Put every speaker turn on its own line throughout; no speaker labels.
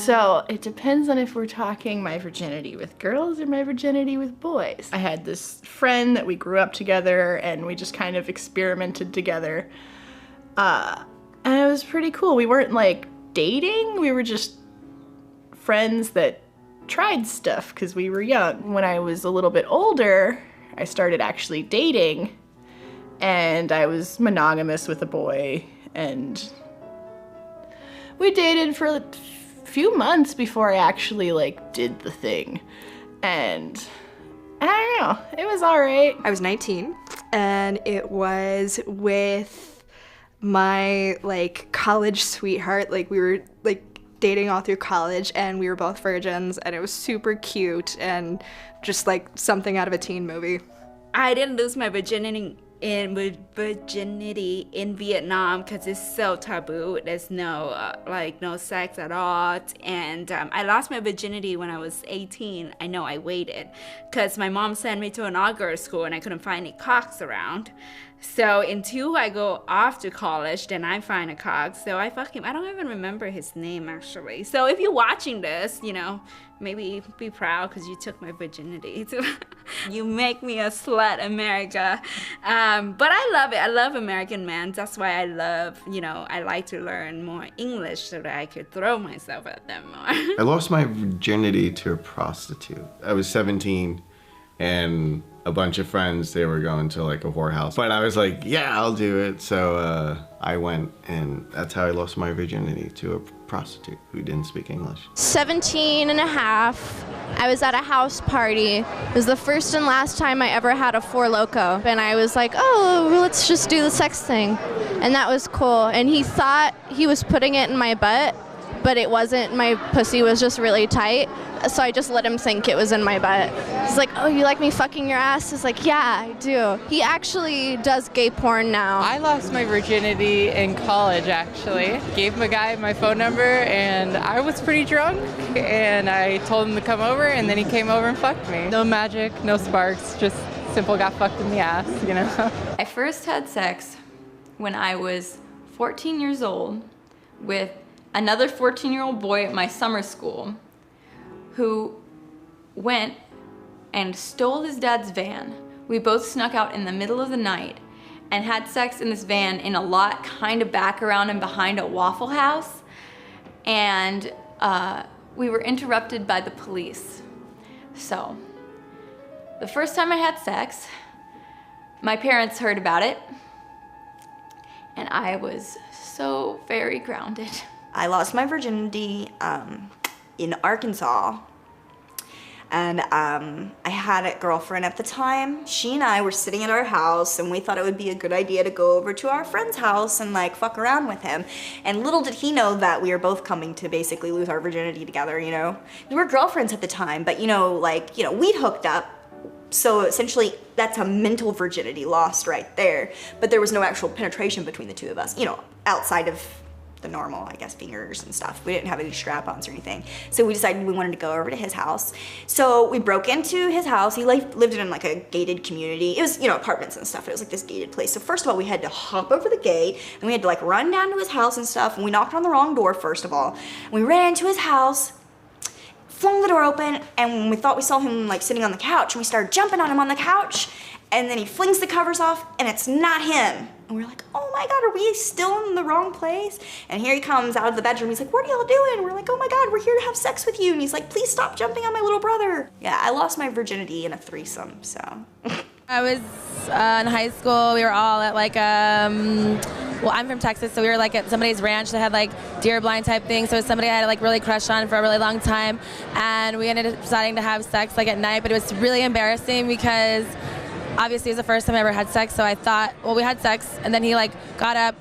So it depends on if we're talking my virginity with girls or my virginity with boys. I had this friend that we grew up together and we just kind of experimented together. And it was pretty cool. We weren't like dating, we were just friends that tried stuff because we were young. When I was a little bit older, I started actually dating, and I was monogamous with a boy, and we dated for a few months before I actually like did the thing. And I don't know, it was all right.
I was 19 and it was with my like college sweetheart. Like we were like dating all through college and we were both virgins and it was super cute and just like something out of a teen movie.
I didn't lose my virginity in Vietnam because it's so taboo. There's no no sex at all, and I lost my virginity when I was 18. I know I waited because my mom sent me to an all-girls school and I couldn't find any cocks around. So until I go off to college, then I find a cock. So I fuck him. I don't even remember his name actually. So if you're watching this, you know, maybe be proud because you took my virginity. You make me a slut, America. But I love it. I love American men. That's why I love, you know, I like to learn more English so that I could throw myself at them more.
I lost my virginity to a prostitute. I was 17 and a bunch of friends, they were going to like a whorehouse. But I was like, yeah, I'll do it. So I went, and that's how I lost my virginity, to a prostitute who didn't speak English.
17 and a half. I was at a house party. It was the first and last time I ever had a Four Loko. And I was like, oh, let's just do the sex thing. And that was cool. And he thought he was putting it in my butt, but it wasn't. My pussy was just really tight. So I just let him think it was in my butt. He's like, oh, you like me fucking your ass? I was like, yeah, I do. He actually does gay porn now.
I lost my virginity in college, actually. Gave a guy my phone number, and I was pretty drunk, and I told him to come over, and then he came over and fucked me. No magic, no sparks, just simple got fucked in the ass, you know?
I first had sex when I was 14 years old with another 14-year-old boy at my summer school who went and stole his dad's van. We both snuck out in the middle of the night and had sex in this van in a lot kind of back around and behind a Waffle House. And we were interrupted by the police. So, the first time I had sex, my parents heard about it, and I was so very grounded.
I lost my virginity in Arkansas, and I had a girlfriend at the time. She and I were sitting at our house, and we thought it would be a good idea to go over to our friend's house and like fuck around with him. And little did he know that we were both coming to basically lose our virginity together, you know? We were girlfriends at the time, but you know, like, you know, we'd hooked up. So essentially, that's a mental virginity lost right there. But there was no actual penetration between the two of us, you know, outside of the normal, I guess, fingers and stuff. We didn't have any strap-ons or anything. So we decided we wanted to go over to his house. So we broke into his house. He lived in like a gated community. It was, you know, apartments and stuff. It was like this gated place. So first of all, we had to hop over the gate and we had to like run down to his house and stuff. And we knocked on the wrong door, first of all. And we ran into his house, flung the door open, and we thought we saw him like sitting on the couch, and we started jumping on him on the couch, and then he flings the covers off and it's not him. And we're like, oh my God, are we still in the wrong place? And here he comes out of the bedroom. He's like, what are y'all doing? And we're like, oh my God, we're here to have sex with you. And he's like, please stop jumping on my little brother. Yeah, I lost my virginity in a threesome, so.
I was in high school. We were all at like, well, I'm from Texas, so we were like at somebody's ranch that had like deer blind type thing. So it was somebody I had like really crushed on for a really long time. And we ended up deciding to have sex like at night, but it was really embarrassing because obviously it was the first time I ever had sex, so I thought, well, we had sex, and then he like got up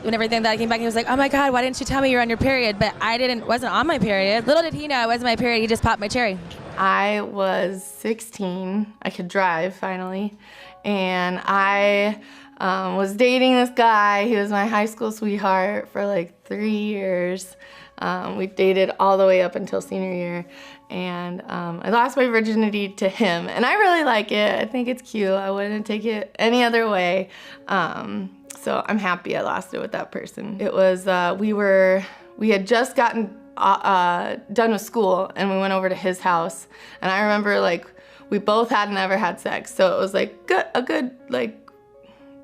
and everything that I came back and he was like, oh my God, why didn't you tell me you were on your period? But I wasn't on my period. Little did he know I wasn't my period, he just popped my cherry.
I was 16, I could drive finally, and I was dating this guy. He was my high school sweetheart for like 3 years. We dated all the way up until senior year, and I lost my virginity to him, and I really like it. I think it's cute. I wouldn't take it any other way. So I'm happy I lost it with that person. It was, we had just gotten done with school and we went over to his house, and I remember like we both hadn't ever had sex, so it was like a good like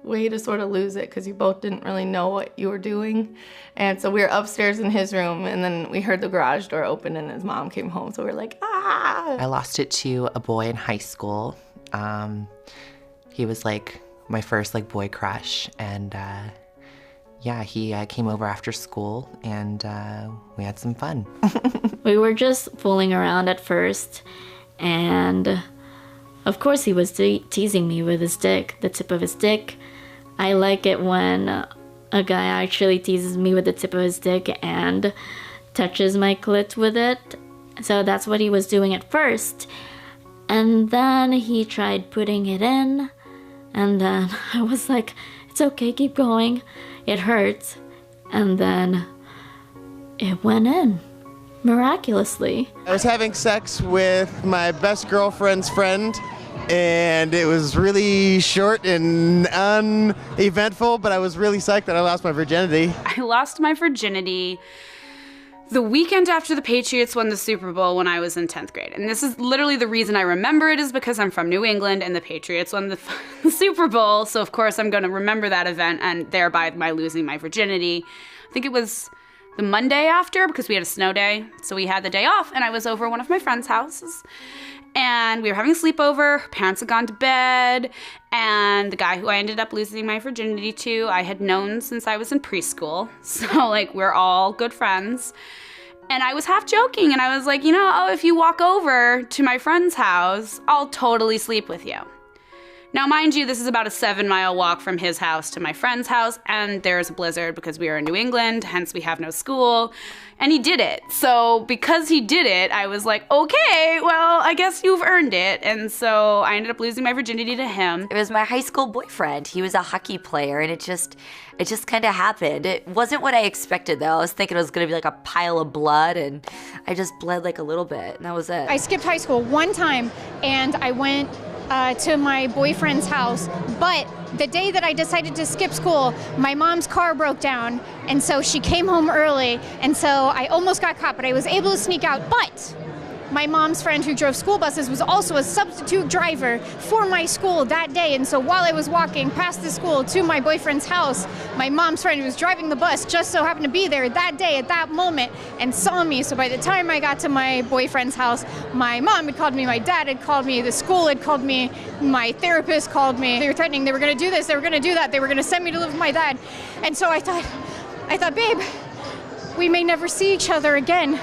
way to sort of lose it because you both didn't really know what you were doing. And so we were upstairs in his room, and then we heard the garage door open and his mom came home, so we were like, ah!
I lost it to a boy in high school. He was like my first like boy crush, and yeah, he came over after school and we had some fun.
We were just fooling around at first, and of course he was teasing me with his dick, the tip of his dick. I like it when a guy actually teases me with the tip of his dick and touches my clit with it. So that's what he was doing at first. And then he tried putting it in, and then I was like, it's okay, keep going. It hurts. And then it went in, miraculously.
I was having sex with my best girlfriend's friend, and it was really short and uneventful, but I was really psyched that I lost my virginity.
I lost my virginity the weekend after the Patriots won the Super Bowl when I was in 10th grade. And this is literally the reason I remember it, is because I'm from New England and the Patriots won the Super Bowl. So of course I'm going to remember that event and thereby my losing my virginity. I think it was the Monday after, because we had a snow day. So we had the day off and I was over one of my friend's houses. And we were having a sleepover, parents had gone to bed, and the guy who I ended up losing my virginity to, I had known since I was in preschool. So like we're all good friends. And I was half joking, and I was like, if you walk over to my friend's house, I'll totally sleep with you. Now, mind you, this is about a 7-mile walk from his house to my friend's house, and there's a blizzard because we are in New England, hence we have no school, and he did it. So because he did it, I was like, okay, well, I guess you've earned it. And so I ended up losing my virginity to him.
It was my high school boyfriend. He was a hockey player, and it just kind of happened. It wasn't what I expected, though. I was thinking it was going to be like a pile of blood, and I just bled like a little bit, and that was it.
I skipped high school one time, and I went to my boyfriend's house, but the day that I decided to skip school, my mom's car broke down, and so she came home early, and so I almost got caught, but I was able to sneak out. But my mom's friend who drove school buses was also a substitute driver for my school that day, and so while I was walking past the school to my boyfriend's house, my mom's friend who was driving the bus just so happened to be there that day at that moment and saw me. So by the time I got to my boyfriend's house, my mom had called me, my dad had called me, the school had called me, my therapist called me. They were threatening, they were going to do this, they were going to do that, they were going to send me to live with my dad. And so I thought, babe, we may never see each other again.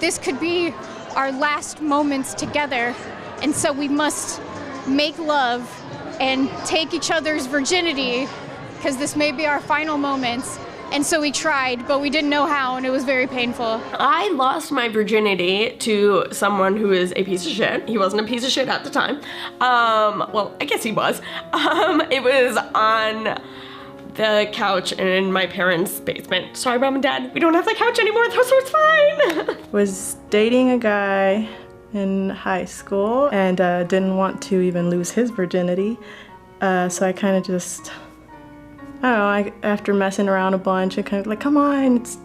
This could be our last moments together, and so we must make love and take each other's virginity, because this may be our final moments. And so we tried, but we didn't know how, and it was very painful.
I lost my virginity to someone who is a piece of shit. He wasn't a piece of shit at the time. Well, I guess he was. It was on the couch in my parents' basement. Sorry, Mom and Dad, we don't have the couch anymore, so it's fine.
Was dating a guy in high school and didn't want to even lose his virginity. So I kind of just, I don't know, after messing around a bunch, I kind of like, come on, it's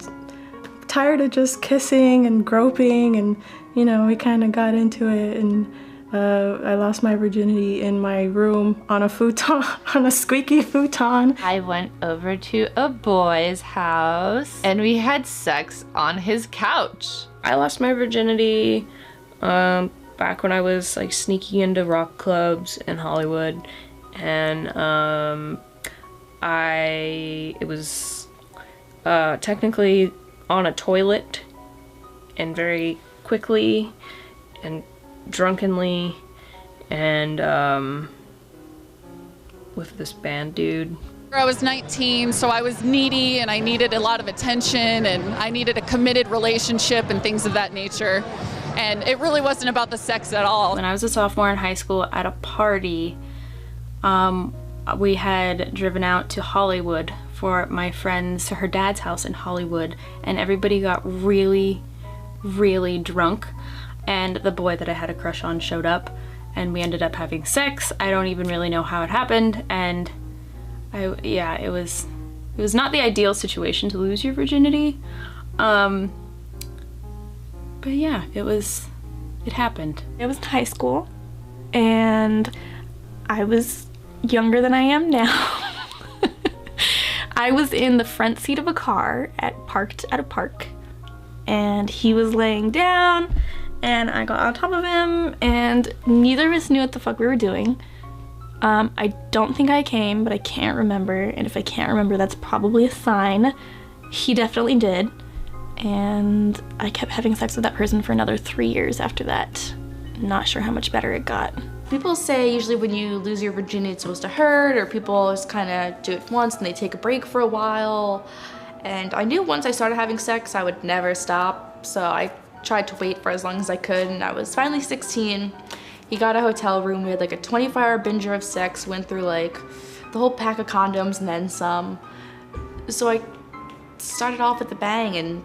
tired of just kissing and groping, and we kind of got into it, and I lost my virginity in my room on a futon, on a squeaky futon.
I went over to a boy's house and we had sex on his couch.
I lost my virginity back when I was like sneaking into rock clubs in Hollywood, and it was technically on a toilet, and very quickly and drunkenly, and with this band dude.
I was 19, so I was needy and I needed a lot of attention and I needed a committed relationship and things of that nature. And it really wasn't about the sex at all.
When I was a sophomore in high school at a party, we had driven out to Hollywood for my friend's, to her dad's house in Hollywood, and everybody got really, really drunk. And the boy that I had a crush on showed up, and we ended up having sex. I don't even really know how it happened, and it was not the ideal situation to lose your virginity. But yeah, it happened.
It was in high school, and I was younger than I am now. I was in the front seat of a car parked at a park, and he was laying down, and I got on top of him, and neither of us knew what the fuck we were doing. I don't think I came, but I can't remember, and if I can't remember, that's probably a sign. He definitely did, and I kept having sex with that person for another 3 years after that. Not sure how much better it got.
People say usually when you lose your virginity it's supposed to hurt, or people just kind of do it once and they take a break for a while. And I knew once I started having sex I would never stop, so I tried to wait for as long as I could, and I was finally 16. He got a hotel room, we had like a 24-hour binger of sex, went through like the whole pack of condoms and then some. So I started off with a bang, and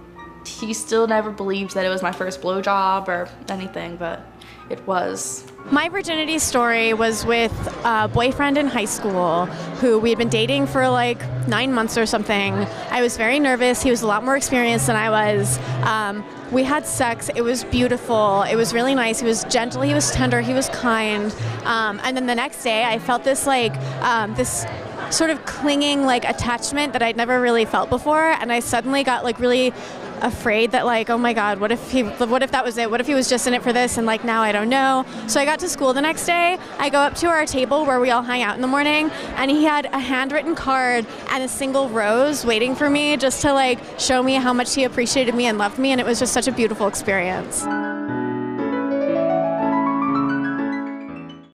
he still never believed that it was my first blowjob or anything, but it was.
My virginity story was with a boyfriend in high school who we had been dating for like 9 months or something. I was very nervous. He was a lot more experienced than I was. We had sex. It was beautiful. It was really nice. He was gentle. He was tender. He was kind. And then the next day I felt this this sort of clinging like attachment that I'd never really felt before, and I suddenly got like really afraid that like, oh my god, what if that was it? What if he was just in it for this, and like now I don't know. So I got to school the next day. I go up to our table where we all hang out in the morning, and he had a handwritten card and a single rose waiting for me just to like show me how much he appreciated me and loved me, and it was just such a beautiful experience.